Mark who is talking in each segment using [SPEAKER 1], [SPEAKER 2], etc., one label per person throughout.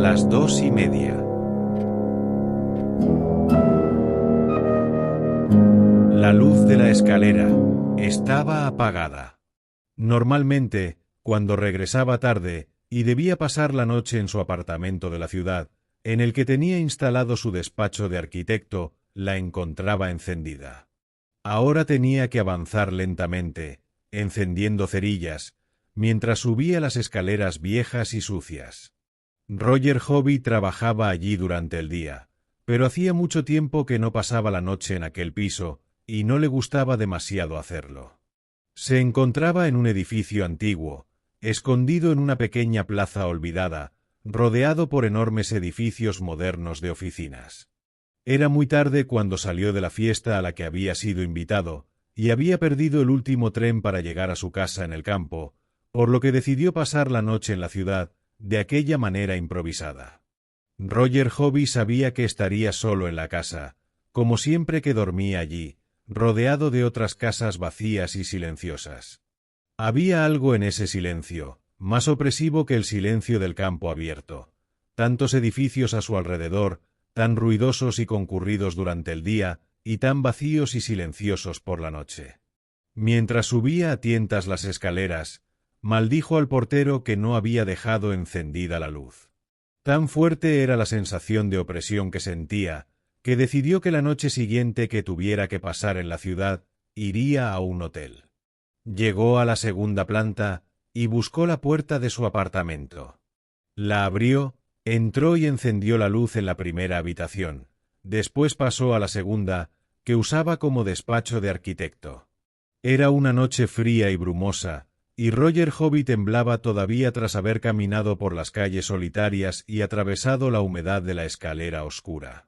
[SPEAKER 1] las 2:30. La luz de la escalera estaba apagada. Normalmente, cuando regresaba tarde y debía pasar la noche en su apartamento de la ciudad, en el que tenía instalado su despacho de arquitecto, la encontraba encendida. Ahora tenía que avanzar lentamente, encendiendo cerillas, mientras subía las escaleras viejas y sucias. Roger Hobby trabajaba allí durante el día, pero hacía mucho tiempo que no pasaba la noche en aquel piso, y no le gustaba demasiado hacerlo. Se encontraba en un edificio antiguo, escondido en una pequeña plaza olvidada, rodeado por enormes edificios modernos de oficinas. Era muy tarde cuando salió de la fiesta a la que había sido invitado, y había perdido el último tren para llegar a su casa en el campo, por lo que decidió pasar la noche en la ciudad de aquella manera improvisada. Roger Hobby sabía que estaría solo en la casa, como siempre que dormía allí, rodeado de otras casas vacías y silenciosas. Había algo en ese silencio, más opresivo que el silencio del campo abierto. Tantos edificios a su alrededor, tan ruidosos y concurridos durante el día, y tan vacíos y silenciosos por la noche. Mientras subía a tientas las escaleras, maldijo al portero que no había dejado encendida la luz. Tan fuerte era la sensación de opresión que sentía, que decidió que la noche siguiente que tuviera que pasar en la ciudad, iría a un hotel. Llegó a la segunda planta y buscó la puerta de su apartamento. La abrió, entró y encendió la luz en la primera habitación. Después pasó a la segunda, que usaba como despacho de arquitecto. Era una noche fría y brumosa, y Roger Hobby temblaba todavía tras haber caminado por las calles solitarias y atravesado la humedad de la escalera oscura.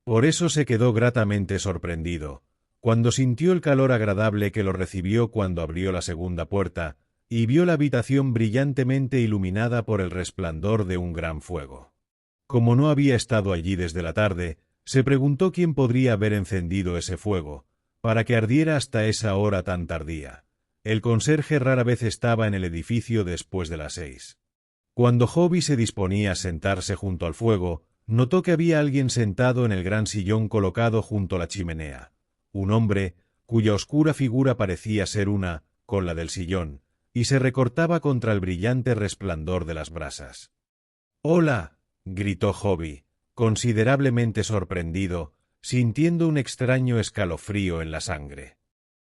[SPEAKER 1] Por eso se quedó gratamente sorprendido, cuando sintió el calor agradable que lo recibió cuando abrió la segunda puerta, y vio la habitación brillantemente iluminada por el resplandor de un gran fuego. Como no había estado allí desde la tarde, se preguntó quién podría haber encendido ese fuego, para que ardiera hasta esa hora tan tardía. El conserje rara vez estaba en el edificio después de las 6. Cuando Hobby se disponía a sentarse junto al fuego, notó que había alguien sentado en el gran sillón colocado junto a la chimenea. Un hombre, cuya oscura figura parecía ser una, con la del sillón, y se recortaba contra el brillante resplandor de las brasas. «¡Hola!», gritó Hobby, considerablemente sorprendido, sintiendo un extraño escalofrío en la sangre.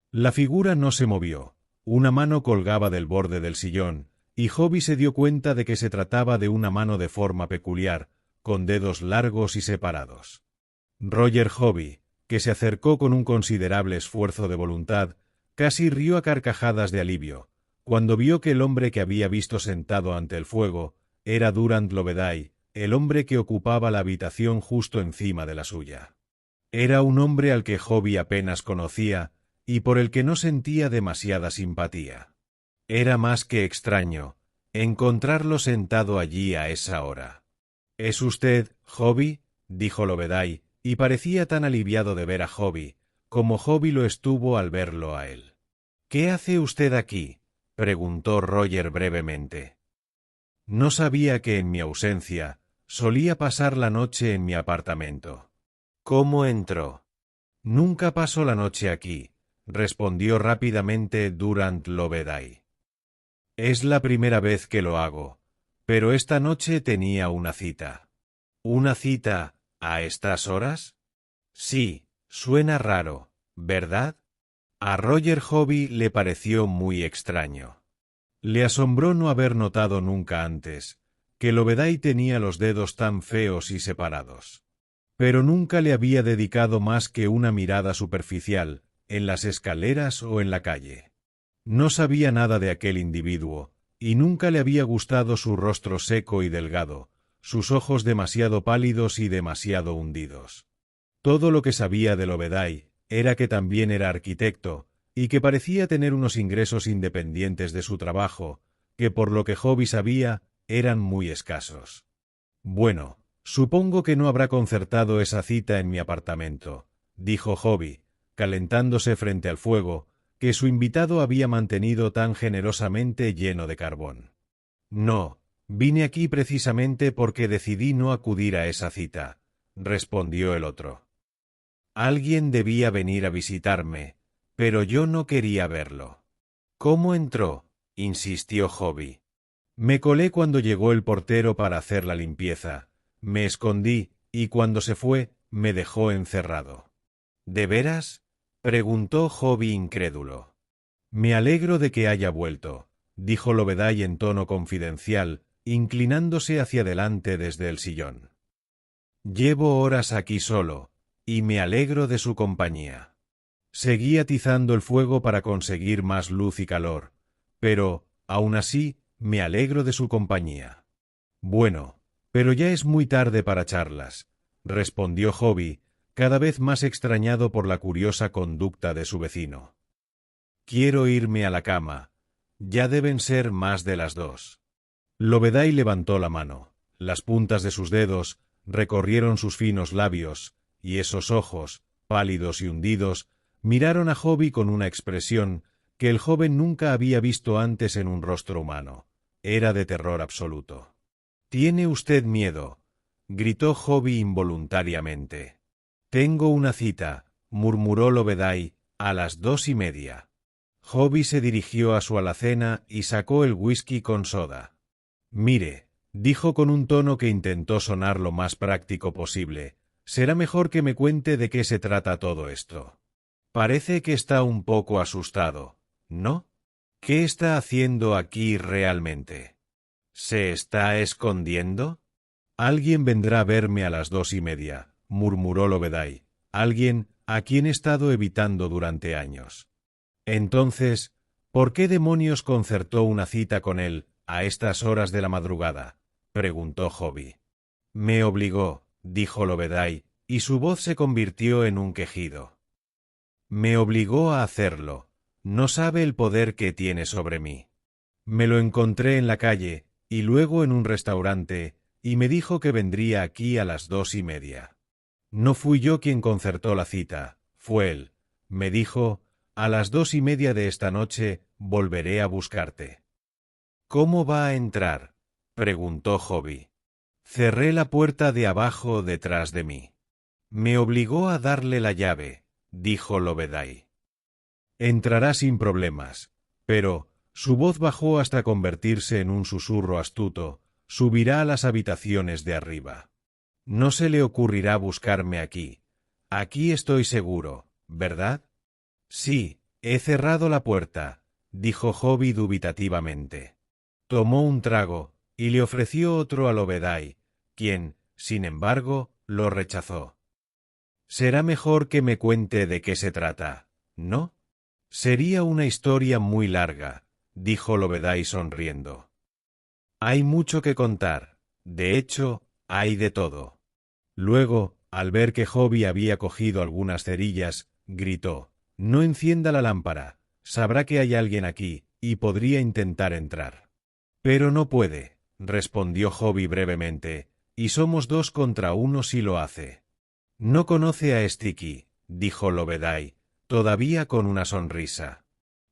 [SPEAKER 1] La figura no se movió. Una mano colgaba del borde del sillón, y Hobby se dio cuenta de que se trataba de una mano de forma peculiar, con dedos largos y separados. Roger Hobby, que se acercó con un considerable esfuerzo de voluntad, casi rió a carcajadas de alivio, cuando vio que el hombre que había visto sentado ante el fuego era Durand Loveday, el hombre que ocupaba la habitación justo encima de la suya. Era un hombre al que Hobby apenas conocía y por el que no sentía demasiada simpatía. Era más que extraño encontrarlo sentado allí a esa hora. «¿Es usted Hobby?», dijo Loveday, y parecía tan aliviado de ver a Hobby, como Hobby lo estuvo al verlo a él. «¿Qué hace usted aquí?», preguntó Roger brevemente. «No sabía que en mi ausencia solía pasar la noche en mi apartamento». «¿Cómo entró?». «Nunca paso la noche aquí», respondió rápidamente Durand Loveday. «Es la primera vez que lo hago, pero esta noche tenía una cita». «¿Una cita a estas horas?». «Sí, suena raro, ¿verdad?». A Roger Hobby le pareció muy extraño. Le asombró no haber notado nunca antes que Loveday tenía los dedos tan feos y separados. Pero nunca le había dedicado más que una mirada superficial, en las escaleras o en la calle. No sabía nada de aquel individuo, y nunca le había gustado su rostro seco y delgado, sus ojos demasiado pálidos y demasiado hundidos. Todo lo que sabía de Loveday era que también era arquitecto, y que parecía tener unos ingresos independientes de su trabajo, que por lo que Hobby sabía, eran muy escasos. «Bueno, supongo que no habrá concertado esa cita en mi apartamento», dijo Hobby, calentándose frente al fuego, que su invitado había mantenido tan generosamente lleno de carbón. «No, Vine aquí precisamente porque decidí no acudir a esa cita, respondió el otro. Alguien debía venir a visitarme, pero yo no quería verlo. ¿Cómo entró?, insistió Hobby. Me colé cuando llegó el portero para hacer la limpieza, me escondí, y cuando se fue, me dejó encerrado. ¿De veras?, preguntó Hobby incrédulo. Me alegro de que haya vuelto, dijo Loveday en tono confidencial, inclinándose hacia adelante desde el sillón. Llevo horas aquí solo, y me alegro de su compañía. Seguí atizando el fuego para conseguir más luz y calor, pero, aún así, me alegro de su compañía. Bueno, pero ya es muy tarde para charlas, respondió Hobby, cada vez más extrañado por la curiosa conducta de su vecino. Quiero irme a la cama. Ya deben ser más de las 2. Loveday levantó la mano. Las puntas de sus dedos recorrieron sus finos labios, y esos ojos, pálidos y hundidos, miraron a Hobby con una expresión que el joven nunca había visto antes en un rostro humano. Era de terror absoluto. «¿Tiene usted miedo?», gritó Hobby involuntariamente. «Tengo una cita», murmuró Loveday, «a las 2:30». Hobby se dirigió a su alacena y sacó el whisky con soda. «Mire», dijo con un tono que intentó sonar lo más práctico posible, «será mejor que me cuente de qué se trata todo esto. Parece que está un poco asustado, ¿no? ¿Qué está haciendo aquí realmente? ¿Se está escondiendo?» «Alguien vendrá a verme a las 2:30», murmuró Loveday. «Alguien a quien he estado evitando durante años». «Entonces, ¿por qué demonios concertó una cita con él a estas horas de la madrugada?», preguntó Hobby. «Me obligó», dijo Loveday, y su voz se convirtió en un quejido. «Me obligó a hacerlo. No sabe el poder que tiene sobre mí. Me lo encontré en la calle, y luego en un restaurante, y me dijo que vendría aquí a las 2:30. No fui yo quien concertó la cita, fue él. Me dijo: «A las 2:30 de esta noche volveré a buscarte». «¿Cómo va a entrar?», preguntó Hobby. «Cerré la puerta de abajo detrás de mí». «Me obligó a darle la llave», dijo Loveday. «Entrará sin problemas», pero su voz bajó hasta convertirse en un susurro astuto. «Subirá a las habitaciones de arriba. No se le ocurrirá buscarme aquí. Aquí estoy seguro, ¿verdad?» «Sí, he cerrado la puerta», dijo Hobby dubitativamente. Tomó un trago y le ofreció otro a Loveday, quien, sin embargo, lo rechazó. «Será mejor que me cuente de qué se trata, ¿no?» «Sería una historia muy larga», dijo Loveday sonriendo. «Hay mucho que contar. De hecho, hay de todo». Luego, al ver que Hobby había cogido algunas cerillas, gritó: «No encienda la lámpara. Sabrá que hay alguien aquí, y podría intentar entrar». «Pero no puede», respondió Hobby brevemente, «y somos 2 contra 1 si lo hace». «No conoce a Sticky», dijo Loveday, todavía con una sonrisa.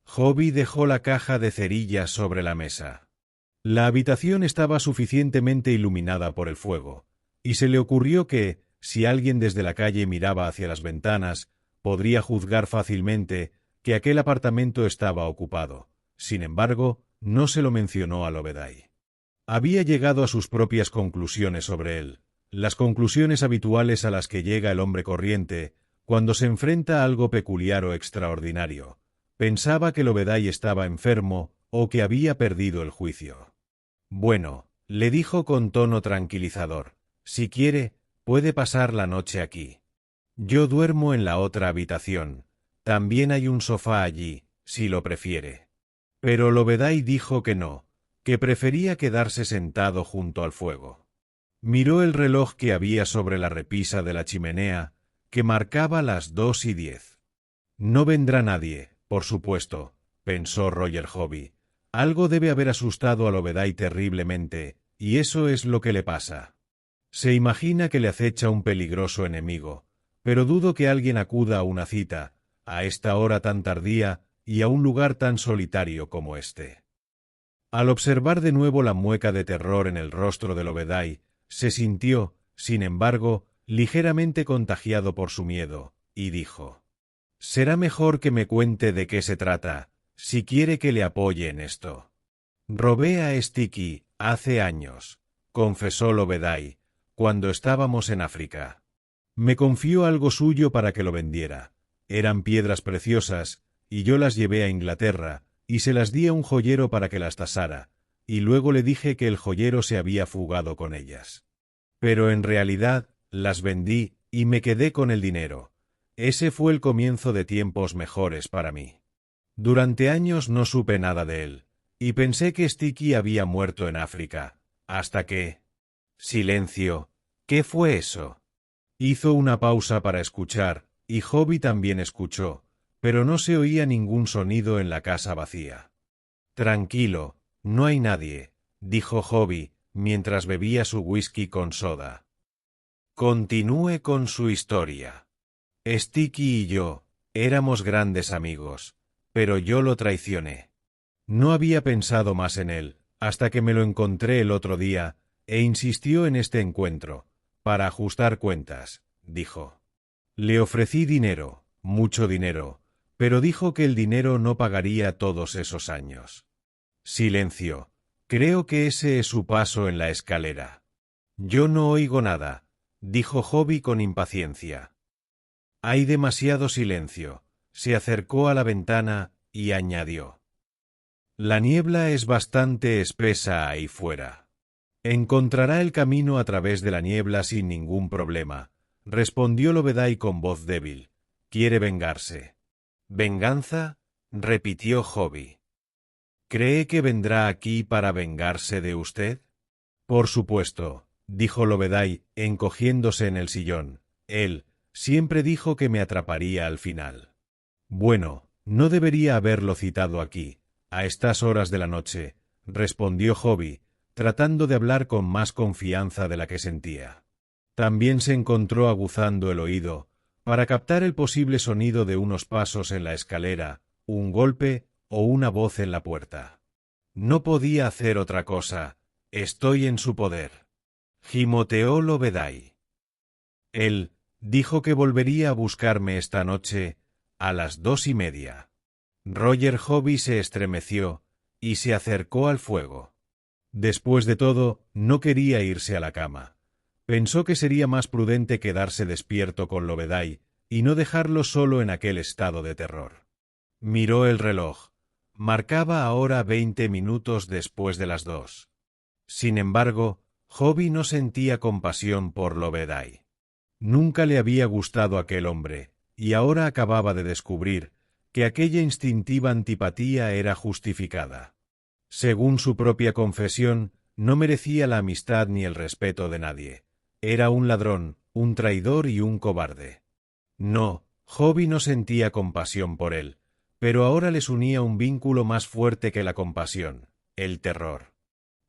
[SPEAKER 1] Hobby dejó la caja de cerillas sobre la mesa. La habitación estaba suficientemente iluminada por el fuego, y se le ocurrió que, si alguien desde la calle miraba hacia las ventanas, podría juzgar fácilmente que aquel apartamento estaba ocupado. Sin embargo, no se lo mencionó a Loveday. Había llegado a sus propias conclusiones sobre él, las conclusiones habituales a las que llega el hombre corriente cuando se enfrenta a algo peculiar o extraordinario. Pensaba que Loveday estaba enfermo o que había perdido el juicio. «Bueno», le dijo con tono tranquilizador, «si quiere, puede pasar la noche aquí. Yo duermo en la otra habitación. También hay un sofá allí, si lo prefiere». Pero Loveday dijo que no, que prefería quedarse sentado junto al fuego. Miró el reloj que había sobre la repisa de la chimenea, que marcaba las 2:10. «No vendrá nadie, por supuesto», pensó Roger Hobby. «Algo debe haber asustado a Loveday terriblemente, y eso es lo que le pasa. Se imagina que le acecha un peligroso enemigo, pero dudo que alguien acuda a una cita, a esta hora tan tardía y a un lugar tan solitario como este». Al observar de nuevo la mueca de terror en el rostro de Lobedái, se sintió, sin embargo, ligeramente contagiado por su miedo, y dijo: «Será mejor que me cuente de qué se trata, si quiere que le apoye en esto». «Robé a Sticky hace años», confesó Lobedái, «cuando estábamos en África. Me confió algo suyo para que lo vendiera. Eran piedras preciosas, y yo las llevé a Inglaterra, y se las di a un joyero para que las tasara, y luego le dije que el joyero se había fugado con ellas. Pero en realidad, las vendí, y me quedé con el dinero. Ese fue el comienzo de tiempos mejores para mí. Durante años no supe nada de él, y pensé que Sticky había muerto en África, hasta que... Silencio. ¿Qué fue eso? Hizo una pausa para escuchar, y Hobby también escuchó, pero no se oía ningún sonido en la casa vacía. «Tranquilo, no hay nadie», dijo Hobby, mientras bebía su whisky con soda. «Continúe con su historia. Sticky y yo éramos grandes amigos, pero yo lo traicioné. No había pensado más en él, hasta que me lo encontré el otro día, e insistió en este encuentro, para ajustar cuentas», dijo. «Le ofrecí dinero, mucho dinero, pero dijo que el dinero no pagaría todos esos años». Silencio. Creo que ese es su paso en la escalera. «Yo no oigo nada», dijo Hobby con impaciencia. Hay demasiado silencio. Se acercó a la ventana y añadió: «La niebla es bastante espesa ahí fuera. Encontrará el camino a través de la niebla sin ningún problema», respondió Lobedái con voz débil. «Quiere vengarse». «¿Venganza?», repitió Hobby. «¿Cree que vendrá aquí para vengarse de usted?» «Por supuesto», dijo Lobedái, encogiéndose en el sillón. «Él siempre dijo que me atraparía al final». «Bueno, no debería haberlo citado aquí, a estas horas de la noche», respondió Hobby, tratando de hablar con más confianza de la que sentía. También se encontró aguzando el oído, para captar el posible sonido de unos pasos en la escalera, un golpe o una voz en la puerta. «No podía hacer otra cosa. Estoy en su poder», gimoteó Lobedái. «Él dijo que volvería a buscarme esta noche a las 2:30. Roger Hobby se estremeció y se acercó al fuego. Después de todo, no quería irse a la cama. Pensó que sería más prudente quedarse despierto con Lobedái y no dejarlo solo en aquel estado de terror. Miró el reloj. Marcaba ahora 20 minutos después de las 2. Sin embargo, Hobby no sentía compasión por Lobedái. Nunca le había gustado aquel hombre, y ahora acababa de descubrir que aquella instintiva antipatía era justificada. Según su propia confesión, no merecía la amistad ni el respeto de nadie. Era un ladrón, un traidor y un cobarde. No, Hobby no sentía compasión por él, pero ahora les unía un vínculo más fuerte que la compasión, el terror.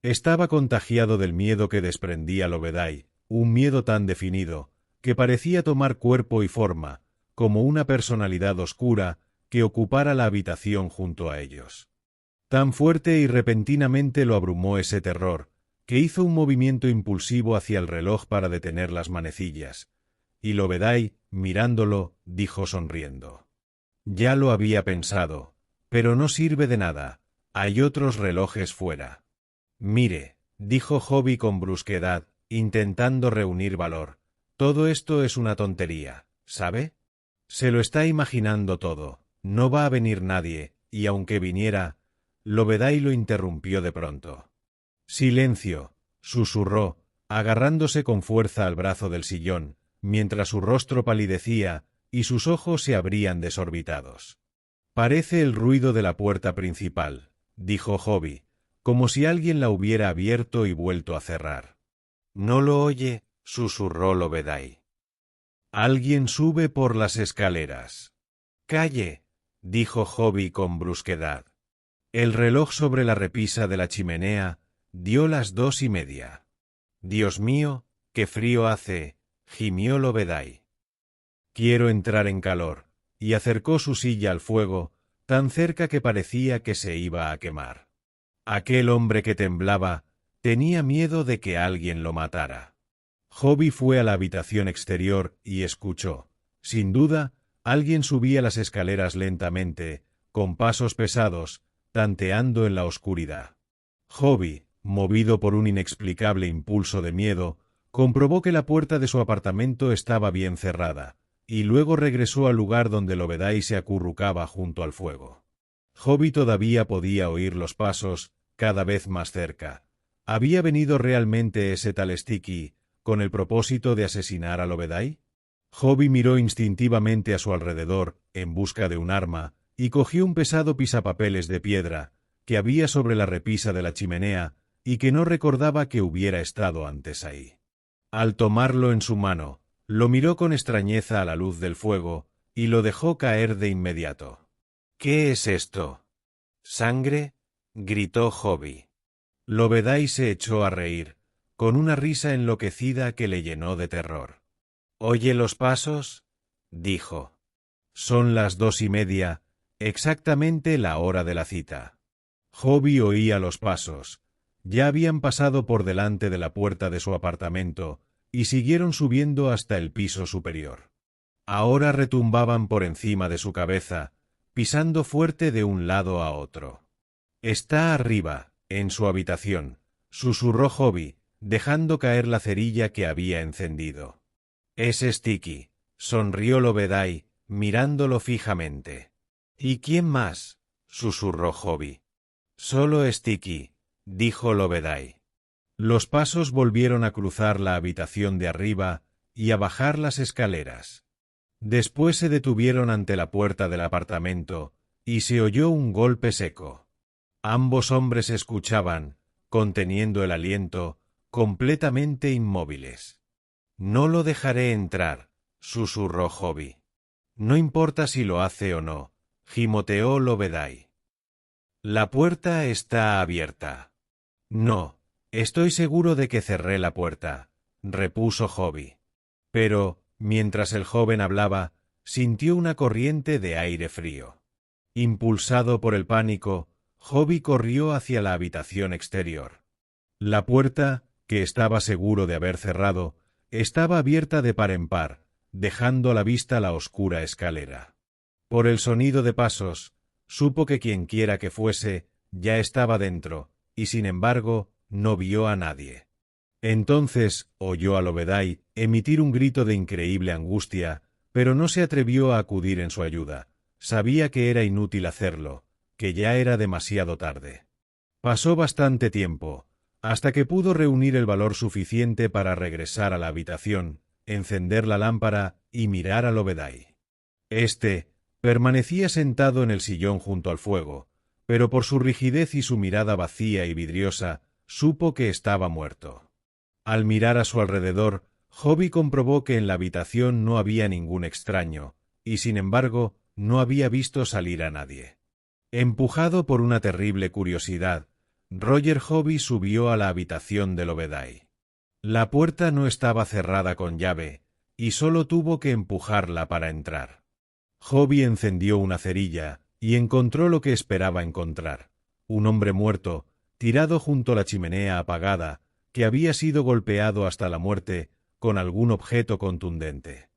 [SPEAKER 1] Estaba contagiado del miedo que desprendía Lobedái, un miedo tan definido, que parecía tomar cuerpo y forma, como una personalidad oscura que ocupara la habitación junto a ellos. Tan fuerte y repentinamente lo abrumó ese terror, que hizo un movimiento impulsivo hacia el reloj para detener las manecillas, y Lobedái, mirándolo, dijo sonriendo: «Ya lo había pensado, pero no sirve de nada, hay otros relojes fuera». «Mire», dijo Hobby con brusquedad, intentando reunir valor, «todo esto es una tontería, ¿sabe? Se lo está imaginando todo, no va a venir nadie, y aunque viniera...». Lobedái lo interrumpió de pronto. «Silencio», susurró, agarrándose con fuerza al brazo del sillón, mientras su rostro palidecía y sus ojos se abrían desorbitados. «Parece el ruido de la puerta principal», dijo Hobby, como si alguien la hubiera abierto y vuelto a cerrar. «¿No lo oye?», susurró Lobedái. «Alguien sube por las escaleras». «Calle», dijo Hobby con brusquedad. El reloj sobre la repisa de la chimenea dio las 2:30. «Dios mío, qué frío hace», gimió Lobedái. «Quiero entrar en calor», y acercó su silla al fuego, tan cerca que parecía que se iba a quemar. Aquel hombre que temblaba tenía miedo de que alguien lo matara. Hobby fue a la habitación exterior y escuchó. Sin duda, alguien subía las escaleras lentamente, con pasos pesados, tanteando en la oscuridad. Hobby, movido por un inexplicable impulso de miedo, comprobó que la puerta de su apartamento estaba bien cerrada, y luego regresó al lugar donde Lovedai se acurrucaba junto al fuego. Hobby todavía podía oír los pasos, cada vez más cerca. ¿Había venido realmente ese tal Sticky con el propósito de asesinar a Lovedai? Hobby miró instintivamente a su alrededor, en busca de un arma, y cogió un pesado pisapapeles de piedra, que había sobre la repisa de la chimenea, y que no recordaba que hubiera estado antes ahí. Al tomarlo en su mano, lo miró con extrañeza a la luz del fuego, y lo dejó caer de inmediato. —¿Qué es esto? —¿Sangre? —gritó Hobby. Lovedai se echó a reír, con una risa enloquecida que le llenó de terror. —¿Oye los pasos? —dijo. —Son las 2:30, exactamente la hora de la cita. Hobby oía los pasos. Ya habían pasado por delante de la puerta de su apartamento y siguieron subiendo hasta el piso superior. Ahora retumbaban por encima de su cabeza, pisando fuerte de un lado a otro. —Está arriba, en su habitación —susurró Hobby, dejando caer la cerilla que había encendido. —Es Sticky —sonrió Lovedai, mirándolo fijamente. —¿Y quién más? —susurró Hobby. —Solo Sticky —dijo Lovedai. Los pasos volvieron a cruzar la habitación de arriba y a bajar las escaleras. Después se detuvieron ante la puerta del apartamento y se oyó un golpe seco. Ambos hombres escuchaban, conteniendo el aliento, completamente inmóviles. —No lo dejaré entrar —susurró Hobby. —No importa si lo hace o no —gimoteó Lovedai. —La puerta está abierta. —No, estoy seguro de que cerré la puerta —repuso Hobby. Pero, mientras el joven hablaba, sintió una corriente de aire frío. Impulsado por el pánico, Hobby corrió hacia la habitación exterior. La puerta, que estaba seguro de haber cerrado, estaba abierta de par en par, dejando a la vista la oscura escalera. Por el sonido de pasos, supo que quienquiera que fuese ya estaba dentro, y sin embargo no vio a nadie. Entonces oyó a Lovedai emitir un grito de increíble angustia, pero no se atrevió a acudir en su ayuda. Sabía que era inútil hacerlo, que ya era demasiado tarde. Pasó bastante tiempo, hasta que pudo reunir el valor suficiente para regresar a la habitación, encender la lámpara y mirar a Lovedai. Este permanecía sentado en el sillón junto al fuego, pero por su rigidez y su mirada vacía y vidriosa, supo que estaba muerto. Al mirar a su alrededor, Hobby comprobó que en la habitación no había ningún extraño, y sin embargo no había visto salir a nadie. Empujado por una terrible curiosidad, Roger Hobby subió a la habitación de Lovedai. La puerta no estaba cerrada con llave, y solo tuvo que empujarla para entrar. Hobby encendió una cerilla y encontró lo que esperaba encontrar: un hombre muerto, tirado junto a la chimenea apagada, que había sido golpeado hasta la muerte con algún objeto contundente.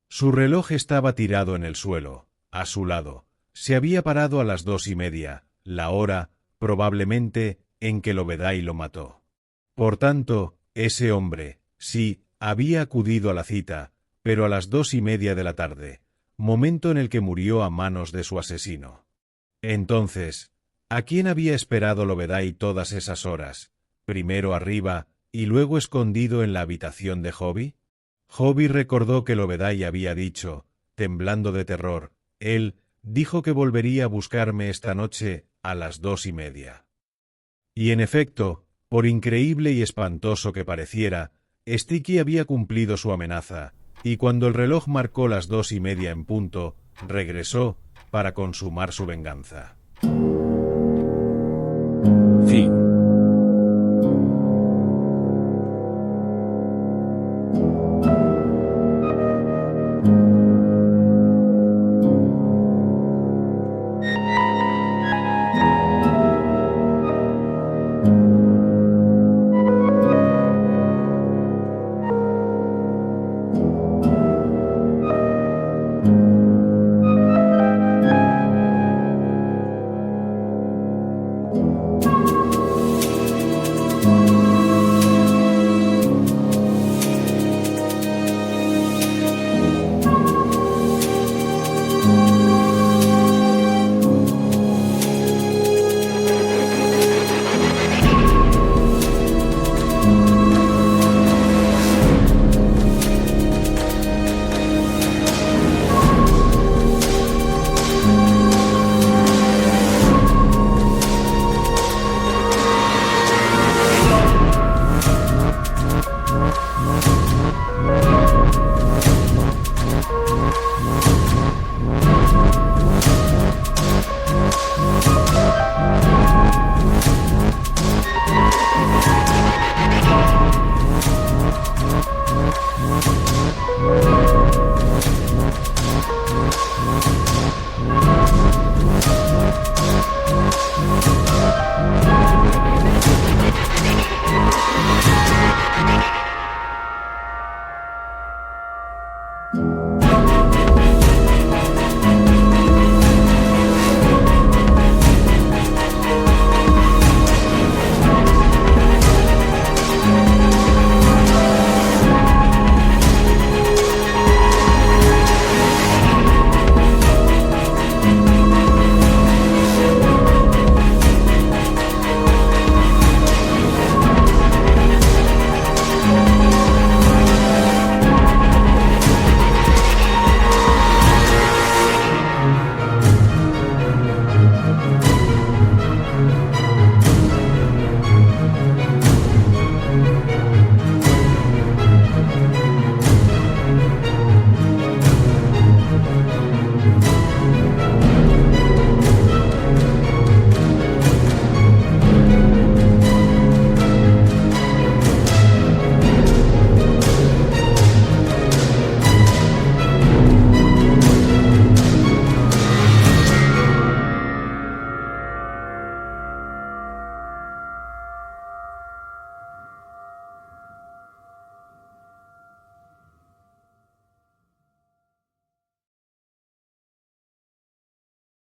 [SPEAKER 1] Su reloj estaba tirado en el suelo, a su lado. Se había parado a las 2:30, la hora, probablemente, en que Lovedai lo mató. Por tanto, ese hombre, sí, había acudido a la cita, pero a las 2:30 de la tarde, momento en el que murió a manos de su asesino. Entonces, ¿a quién había esperado Lovedai todas esas horas? Primero arriba y luego escondido en la habitación de Hobby. Hobby recordó que Lovedai había dicho, temblando de terror, él dijo que volvería a buscarme esta noche a las 2:30. Y en efecto, por increíble y espantoso que pareciera, Sticky había cumplido su amenaza, y cuando el reloj marcó las 2:30 en punto, regresó para consumar su venganza.